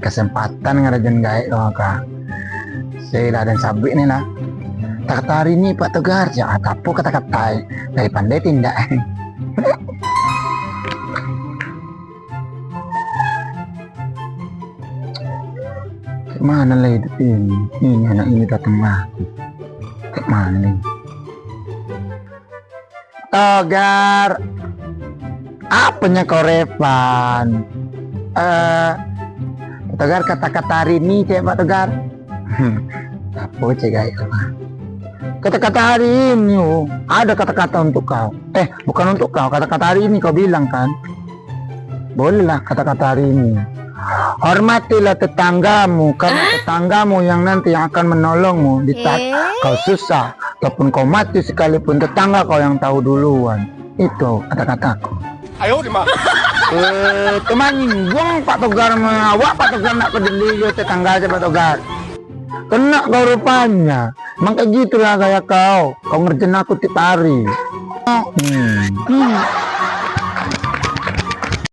Kesempatan ngerajan gaek dong kak. Saya dan sabik nih lah. Kata hari ini Pak Tegar, ya apa kata-kata dari pandai tindak. Mana lah hidup ini? Ini anak ini datang lagi. Mana nih? Togar, apanya kau Revan? Togar kata-kata hari ini cek Pak Togar. Apa cek guys? Kata-kata hari ini, ada kata-kata untuk kau. Bukan untuk kau. Kata-kata hari ini kau bilang kan? Bolehlah kata-kata hari ini. Hormatilah tetanggamu, karena tetanggamu yang nanti yang akan menolongmu di saat kau susah ataupun kau mati sekalipun, tetangga kau yang tahu duluan. Itu kata-kataku. Ayo di mana? Teman buang Pak Togar mengawak Pak Togar nak peduli tetangga aja Pak Togar. Kena kau rupanya. Emang kayak gitulah kayak kau ngerjain aku tiap hari.